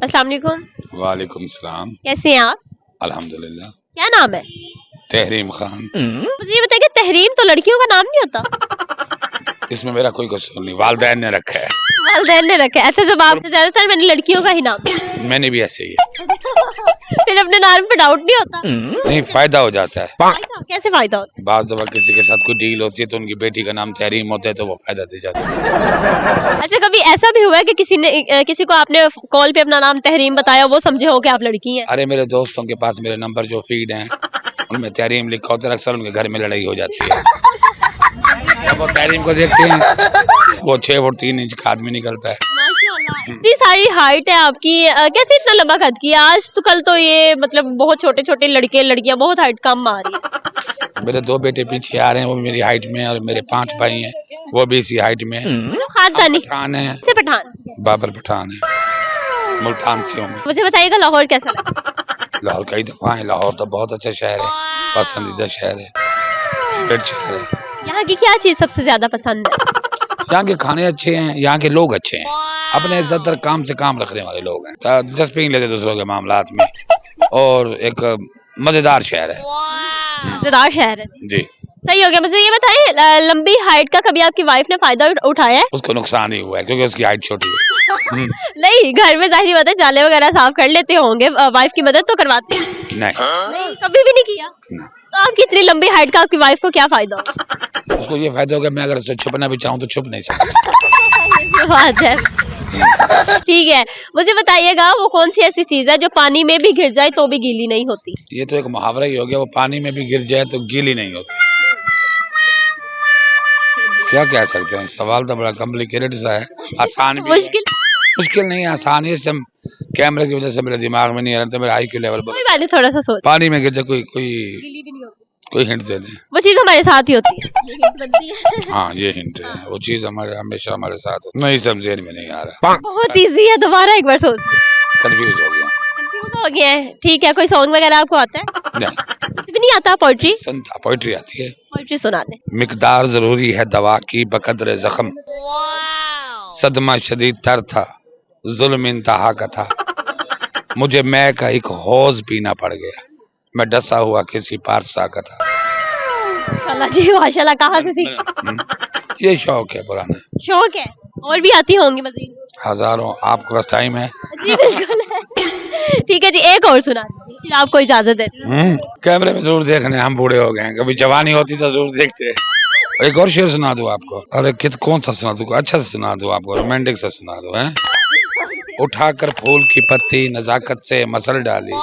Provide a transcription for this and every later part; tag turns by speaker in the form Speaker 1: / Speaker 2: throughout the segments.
Speaker 1: अस्सलाम वालेकुम।
Speaker 2: वालेकुम सलाम।
Speaker 1: कैसे हैं आप?
Speaker 2: अल्हम्दुलिल्लाह।
Speaker 1: क्या नाम है?
Speaker 2: तहरीम खान।
Speaker 1: मुझे ये बताइए कि तहरीम तो लड़कियों का नाम नहीं होता?
Speaker 2: इसमें मेरा कोई कसूर नहीं, वालिदैन ने रखा है।
Speaker 1: वालिदैन ने रखा है। अच्छा, जब आपसे ज्यादातर मैंने लड़कियों का ही नाम दिया।
Speaker 2: मैंने भी ऐसे ही है।
Speaker 1: फिर अपने नाम पे डाउट नहीं होता?
Speaker 2: नहीं, फायदा हो जाता है।
Speaker 1: फायदा? कैसे फायदा होता
Speaker 2: बाज दफा किसी के साथ कोई डील होती है तो उनकी बेटी का नाम तहरीम होता है तो वो फायदा दे जाती है।
Speaker 1: अच्छा, कभी ऐसा भी हुआ है कि किसी को आपने कॉल पे अपना नाम तहरीम बताया, वो समझे हो कि आप लड़की हैं?
Speaker 2: अरे मेरे दोस्तों के पास मेरे नंबर जो फीड हैं उनमें तहरीम लिखा होता है, अक्सर उनके घर में लड़ाई हो जाती है। जब वो तहरीम को देखते हैं वो 6 फुट 3 इंच का आदमी निकलता है।
Speaker 1: माशाल्लाह, इतनी सारी हाइट है आपकी, कैसे इतना लंबा कद किया? आज तो कल तो ये मतलब बहुत छोटे छोटे लड़के लड़कियां बहुत हाइट कम आ रही है।
Speaker 2: मेरे 2 बेटे पीछे आ रहे हैं, वो मेरी हाइट में है, और मेरे 5 भाई हैं वो भी इसी हाइट में है।
Speaker 1: मतलब खानदानी
Speaker 2: पठान है,
Speaker 1: से पठान?
Speaker 2: बाबर पठान है, मुल्तान से हूँ।
Speaker 1: मुझे बताइएगा लाहौर कैसा लगा?
Speaker 2: लाहौर कई दफा है, लाहौर तो बहुत अच्छा शहर है, पसंदीदा शहर है, फेवरेट शहर है।
Speaker 1: यहाँ की क्या चीज सबसे ज्यादा पसंद है?
Speaker 2: यहाँ के खाने अच्छे हैं, यहाँ के लोग अच्छे हैं, अपने ज्यादातर काम से काम रखने वाले लोग हैं, दिलचस्पी नहीं लेते दूसरों के मामलात में, और एक मजेदार शहर है।
Speaker 1: मजेदार शहर है
Speaker 2: जी।
Speaker 1: सही हो गया। मुझे ये बताइए, लंबी हाइट का कभी आपकी वाइफ ने फायदा उठाया है?
Speaker 2: उसको नुकसान ही हुआ है क्योंकि उसकी हाइट छोटी है।
Speaker 1: नहीं, घर में जाहिर बात है जाले वगैरह साफ कर लेते होंगे, वाइफ की मदद तो करवाते हैं? नहीं, कभी भी नहीं किया
Speaker 2: ना।
Speaker 1: तो आपकी इतनी लंबी हाइट का आपकी वाइफ को क्या फायदा होगा?
Speaker 2: उसको ये फायदा होगा, मैं अगर उसे छुपना भी चाहूँ तो छुप नहीं सकता।
Speaker 1: बात है। ठीक है, मुझे बताइएगा वो कौन सी ऐसी चीज है जो पानी में भी गिर जाए तो भी गीली नहीं होती?
Speaker 2: ये तो एक मुहावरा ही हो गया, वो पानी में भी गिर जाए तो गीली नहीं होती। क्या कह सकते हैं, सवाल तो बड़ा कॉम्प्लिकेटेड सा है, आसान भी मुश्किल नहीं है, आसान है। कैमरे की वजह से मेरे दिमाग में नहीं आ रहा था, मेरा IQ लेवल
Speaker 1: कोई बात नहीं, थोड़ा सा सोच।
Speaker 2: पानी में गिर जाए, कोई
Speaker 1: गीली भी नहीं होती।
Speaker 2: कोई हिंट दे दे।
Speaker 1: वो चीज हमारे साथ ही होती है। ये हिंट बनती है।
Speaker 2: हाँ, ये हिंट है, वो चीज हमारे हमेशा हमारे साथ होती है। नहीं, समझे में नहीं आ रहा।
Speaker 1: बहुत इजी है, दोबारा एक बार सोच।
Speaker 2: कंफ्यूज हो गया।
Speaker 1: कंफ्यूज हो गया है? ठीक है, कोई सॉन्ग वगैरह आपको आता है?
Speaker 2: नहीं,
Speaker 1: कुछ भी नहीं आता? पोइट्री
Speaker 2: सुनता, पोइट्री आती है।
Speaker 1: पोइट्री सुना दे।
Speaker 2: मिकदार जरूरी है दवा की बकदर जख्म, सदमा शदीद तर था, जुल्म इंतहा का था, मुझे मैं का एक हौज पीना पड़ गया, मैं डसा हुआ किसी पारसा का था।
Speaker 1: माशाल्लाह जी माशाल्लाह, कहाँ से सीखा?
Speaker 2: ये शौक है पुराना।
Speaker 1: शौक है? और भी आती होंगी मजीद?
Speaker 2: हजारों। आपके पास टाइम है?
Speaker 1: जी बिल्कुल है। ठीक है जी, एक और सुना दीजिए, फिर आपको इजाजत देती हूँ।
Speaker 2: कैमरे में जरूर देखने, हम बूढ़े हो गए हैं, कभी जवानी होती तो जरूर देखते। एक और शेर सुना दूं आपको? अरे कौन सा सुना दूं? अच्छा से सुना दूं आपको, रोमांटिक सा सुना दूं हैं? उठाकर फूल की पत्ती नजाकत से मसल डाली,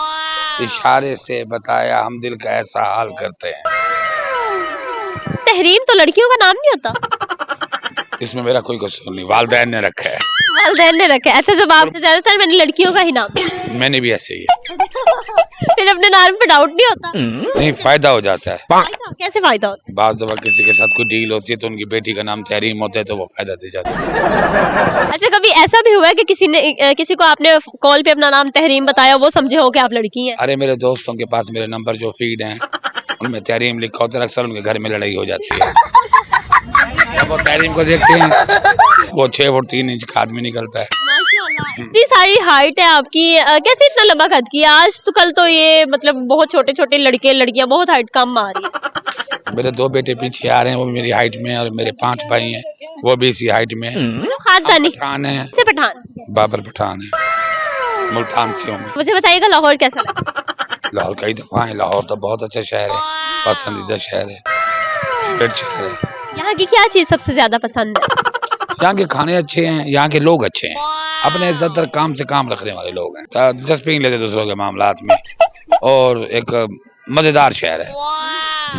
Speaker 2: इशारे से बताया हम दिल का ऐसा हाल करते हैं।
Speaker 1: तहरीम तो लड़कियों का नाम नहीं होता?
Speaker 2: इसमें मेरा कोई कसूर नहीं, वालिदैन ने रखा है।
Speaker 1: वालिदैन ने रखा है। अच्छा, जब आपसे ज्यादातर मैंने लड़कियों का ही नाम दिया।
Speaker 2: मैंने भी ऐसे ही है।
Speaker 1: फिर अपने नाम पे डाउट नहीं होता?
Speaker 2: नहीं, फायदा हो जाता है।
Speaker 1: फायदा? कैसे फायदा होता है?
Speaker 2: बाज दफा किसी के साथ कोई डील होती है तो उनकी बेटी का नाम तहरीम होता है तो वो फायदा दे जाती है।
Speaker 1: अच्छा, कभी ऐसा भी हुआ है कि किसी को आपने कॉल पे अपना नाम तहरीम बताया, वो समझे हो कि आप लड़की हैं?
Speaker 2: अरे मेरे दोस्तों के पास मेरे नंबर जो फीड हैं उनमें तहरीम लिखा होता है, अक्सर उनके घर में लड़ाई हो जाती है। जब वो तहरीम को देखते हैं वो 6 फुट 3 इंच का आदमी निकलता है।
Speaker 1: माशाल्लाह, इतनी सारी हाइट है आपकी, कैसे इतना लंबा कद किया? आज तो कल तो ये मतलब बहुत छोटे छोटे लड़के लड़कियां बहुत हाइट कम आ रही है।
Speaker 2: मेरे 2 बेटे पीछे आ रहे हैं, वो भी मेरी हाइट में है, और मेरे 5 भाई हैं वो भी इसी हाइट में है।
Speaker 1: मतलब खानदानी
Speaker 2: पठान है,
Speaker 1: से पठान?
Speaker 2: बाबर पठान है, मुल्तान से हूँ।
Speaker 1: मुझे बताइएगा लाहौर कैसा लगा?
Speaker 2: लाहौर कई दफा है, लाहौर तो बहुत अच्छा शहर है, पसंदीदा शहर है, फेवरेट शहर है।
Speaker 1: यहाँ की क्या चीज सबसे ज्यादा पसंद है?
Speaker 2: यहाँ के खाने अच्छे हैं, यहाँ के लोग अच्छे हैं, अपने ज्यादातर काम से काम रखने वाले लोग हैं, दिलचस्पी नहीं लेते दूसरों के मामलात में, और एक मजेदार शहर है।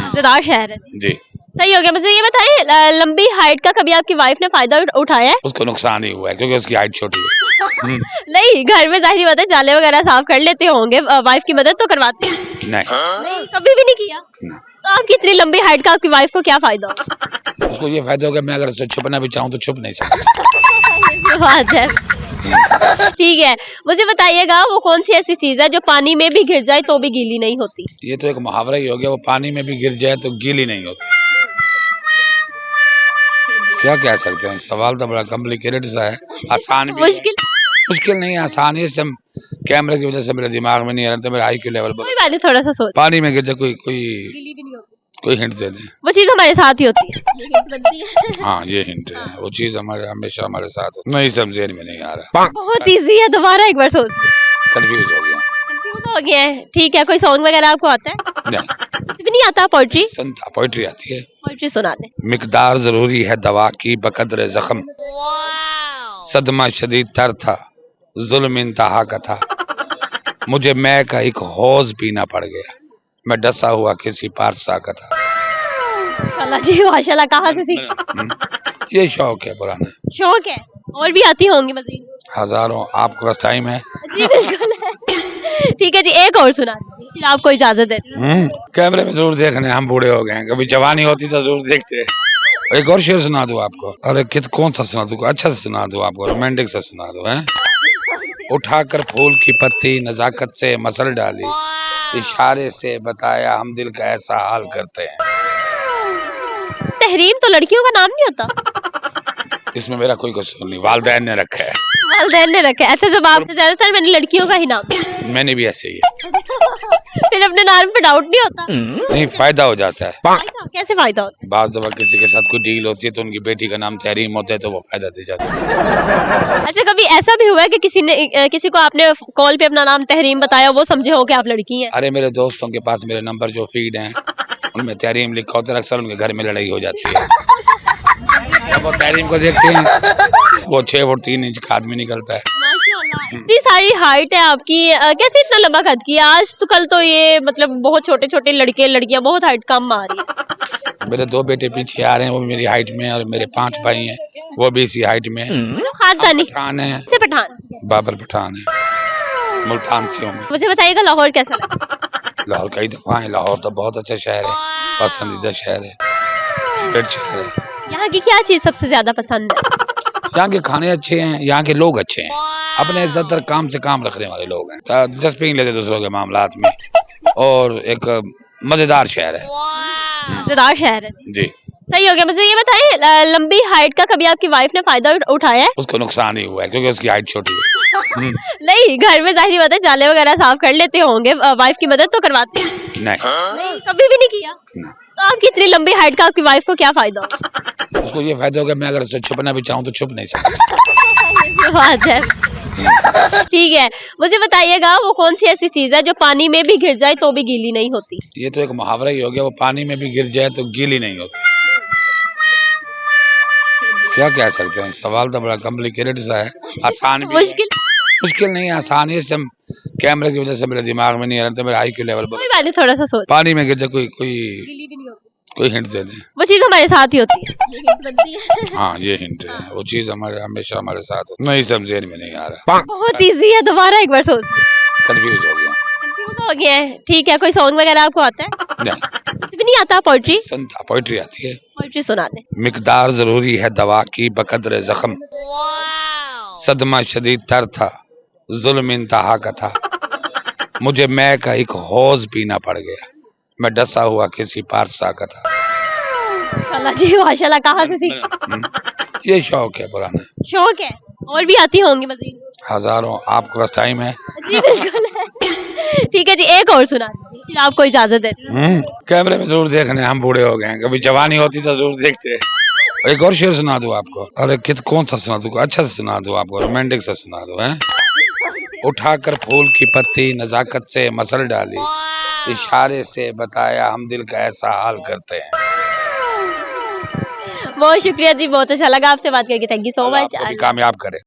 Speaker 1: मजेदार शहर है
Speaker 2: जी।
Speaker 1: सही हो गया। मुझे ये बताइए, लंबी हाइट का कभी आपकी वाइफ ने फायदा उठाया है?
Speaker 2: उसको नुकसान ही हुआ है क्योंकि उसकी हाइट छोटी है।
Speaker 1: नहीं, घर में जाहिर बात है जाले वगैरह साफ कर लेते होंगे, वाइफ की मदद तो करवाते हैं?
Speaker 2: नहीं,
Speaker 1: कभी भी नहीं किया तो आपकी इतनी लंबी हाइट का आपकी वाइफ को क्या फायदा होगा?
Speaker 2: उसको ये फायदा होगा, मैं अगर उसे छुपना भी चाहूँ तो छुप नहीं सकता।
Speaker 1: बात है। ठीक है, मुझे बताइएगा वो कौन सी ऐसी चीज है जो पानी में भी गिर जाए तो भी गीली नहीं होती?
Speaker 2: ये तो एक मुहावरा ही हो गया, वो पानी में भी गिर जाए तो गीली नहीं होती। क्या कह सकते हैं, सवाल तो बड़ा कॉम्प्लिकेटेड सा है, आसान भी
Speaker 1: मुश्किल
Speaker 2: मुश्किल नहीं है, आसान है। जब कैमरे की वजह से मेरे दिमाग में नहीं आ रहा था, मेरा IQ लेवल
Speaker 1: कोई बात नहीं, थोड़ा सा सोच।
Speaker 2: पानी में गिर जाए, कोई
Speaker 1: गीली भी नहीं होती।
Speaker 2: कोई हिंट दे दे।
Speaker 1: वो चीज हमारे साथ ही होती है, ये हिंट बनती है।
Speaker 2: हाँ ये हिंट है, वो चीज हमारे हमेशा हमारे साथ हो। नहीं समझे में नहीं आ रहा,
Speaker 1: बहुत इजी है, दोबारा एक बार सोच लो।
Speaker 2: कंफ्यूज हो गया।
Speaker 1: कंफ्यूज हो गया है, ठीक है। कोई सॉन्ग वगैरह आपको आता है?
Speaker 2: नहीं,
Speaker 1: कुछ भी नहीं आता? पोइट्री?
Speaker 2: संता पोइट्री आती है।
Speaker 1: पोइट्री सुना दे।
Speaker 2: मिकदार जरूरी है दवा की बकदर जख्म, सदमा शदीद तर था, जुल्म इंतहा का था, मुझे मैं का एक हौज पीना पड़ गया, मैं डसा हुआ किसी पारसा का था।
Speaker 1: माशाल्लाह जी माशाल्लाह, कहाँ से सीख?
Speaker 2: ये शौक है पुराना।
Speaker 1: शौक है, और भी आती होंगी मजीद?
Speaker 2: हजारों। आपके पास टाइम है?
Speaker 1: जी बिल्कुल है। ठीक है जी, एक और सुना दीजिए, फिर आपको इजाजत देती हूँ।
Speaker 2: कैमरे में जरूर देखने, हम बूढ़े हो गए हैं, कभी जवानी होती तो जरूर देखते। एक और शेर सुना दूं आपको? अरे कौन सा सुना दूं? अच्छा से सुना दूं आपको, रोमांटिक सा सुना दूं हैं? उठाकर फूल की पत्ती नजाकत से मसल डाली, इशारे से बताया हम दिल का ऐसा हाल करते हैं।
Speaker 1: तहरीम तो लड़कियों का नाम नहीं होता?
Speaker 2: इसमें मेरा कोई कसूर नहीं, वालिदैन ने रखा है।
Speaker 1: वालिदैन ने रखा है? अच्छा, जब आपसे ज्यादातर मैंने लड़कियों का ही नाम।
Speaker 2: मैंने भी ऐसे ही है।
Speaker 1: फिर अपने नाम पे डाउट नहीं होता?
Speaker 2: नहीं, फायदा हो जाता है।
Speaker 1: फायदा? कैसे फायदा होता है?
Speaker 2: बाज दफा किसी के साथ कोई डील होती है तो उनकी बेटी का नाम तहरीम होता है तो वो फायदा दे जाता है।
Speaker 1: अच्छा, कभी ऐसा भी हुआ है कि किसी को आपने कॉल पे अपना नाम तहरीम बताया, वो समझे हो कि आप लड़की हैं?
Speaker 2: अरे मेरे दोस्तों के पास मेरे नंबर जो फीड हैं उनमें तहरीम लिखा होता है, अक्सर उनके घर में लड़ाई हो जाती है। जब वो तहरीम को देखते हैं वो 6 फुट 3 इंच का आदमी निकलता है।
Speaker 1: माशाल्लाह, इतनी सारी हाइट है आपकी, कैसे इतना लंबा कद किया? आज तो कल तो ये मतलब बहुत छोटे छोटे लड़के लड़कियां बहुत हाइट कम आ रही है।
Speaker 2: मेरे 2 बेटे पीछे आ रहे हैं, वो भी मेरी हाइट में है, और मेरे 5 भाई हैं वो भी इसी हाइट में है।
Speaker 1: खानदानी?
Speaker 2: पठान है,
Speaker 1: अच्छा, पठान।
Speaker 2: बाबर पठान है, मुल्तान से हूँ मैं।
Speaker 1: मुझे बताइएगा लाहौर कैसा लगा?
Speaker 2: लाहौर कई दफा है, लाहौर तो बहुत अच्छा शहर है, पसंदीदा शहर है, फेवरेट शहर है।
Speaker 1: यहाँ की क्या चीज सबसे ज्यादा पसंद है?
Speaker 2: यहाँ के खाने अच्छे हैं, यहाँ के लोग अच्छे हैं, अपने इज्जत काम से काम रखने वाले लोग हैं, दिलचस्पी नहीं लेते दूसरों के मामलात में, और एक मजेदार शहर है।
Speaker 1: मजेदार शहर है
Speaker 2: जी।
Speaker 1: सही हो गया। मुझे ये बताएं, लंबी हाइट का कभी आपकी वाइफ ने फायदा उठाया है?
Speaker 2: उसको नुकसान ही हुआ है क्योंकि उसकी हाइट छोटी है।
Speaker 1: नहीं, घर में जाहिर बात है जाले वगैरह साफ कर लेते होंगे, वाइफ की मदद तो करवाते हैं? नहीं, कभी भी नहीं किया। तो आपकी इतनी लंबी हाइट का आपकी वाइफ को क्या फायदा हो?
Speaker 2: उसको ये फायदा होगा, मैं अगर उससे छुपना भी चाहूँ तो छुप नहीं सकता।
Speaker 1: बात है। ठीक है, मुझे बताइएगा वो कौन सी ऐसी चीज है जो पानी में भी गिर जाए तो भी गीली नहीं होती?
Speaker 2: ये तो एक मुहावरा ही हो गया, वो पानी में भी गिर जाए तो गीली नहीं होती। क्या कह सकते हैं, सवाल तो बड़ा कॉम्प्लिकेटेड सा है। आसान भी मुश्किल नहीं है, आसान है। जब कैमरे की वजह से मेरे दिमाग में नहीं आ रहा था, मेरा IQ लेवल
Speaker 1: कोई बात नहीं, थोड़ा सा सोच।
Speaker 2: पानी में गिर जाए, कोई
Speaker 1: गीली भी नहीं होती।
Speaker 2: कोई हिंट दे दे।
Speaker 1: वो चीज हमारे साथ ही होती है, ये हिंट बनती है।
Speaker 2: हाँ ये हिंट है, वो चीज हमारे हमेशा हमारे साथ हो। नहीं समझे में नहीं आ रहा,
Speaker 1: बहुत इजी है, दोबारा एक बार सोच लो।
Speaker 2: कंफ्यूज हो गया।
Speaker 1: कंफ्यूज हो गया है, ठीक है। कोई सॉन्ग वगैरह आपको आता है?
Speaker 2: नहीं,
Speaker 1: कुछ भी नहीं आता? पोइट्री?
Speaker 2: संता पोइट्री आती है।
Speaker 1: पोइट्री सुना दे।
Speaker 2: मिकदार जरूरी है दवा की बकदर जख्म, सदमा शदीद तर था, जुल्म इंतहा का था, मुझे मैं का एक हौज पीना पड़ गया, मैं डसा हुआ किसी पारसा का था।
Speaker 1: माशाल्लाह जी माशाल्लाह, कहाँ से सीख?
Speaker 2: ये शौक है पुराना।
Speaker 1: शौक है, और भी आती होंगी मजीद?
Speaker 2: हजारों। आपके पास टाइम है?
Speaker 1: जी बिल्कुल है। ठीक है जी, एक और सुना दीजिए, फिर आपको इजाजत देती हूँ।
Speaker 2: कैमरे में जरूर देखने, हम बूढ़े हो गए हैं, कभी जवानी होती तो जरूर देखते। एक और शेर सुना दूं आपको? अरे कौन सा सुना दूं? अच्छा से सुना दूं आपको, रोमांटिक सा सुना दूं हैं? उठाकर फूल की पत्ती नजाकत से मसल डाली, इशारे से बताया हम दिल का ऐसा हाल करते हैं।
Speaker 1: बहुत शुक्रिया जी, बहुत अच्छा लगा आपसे बात करके। Thank you so much.
Speaker 2: कामयाब करे।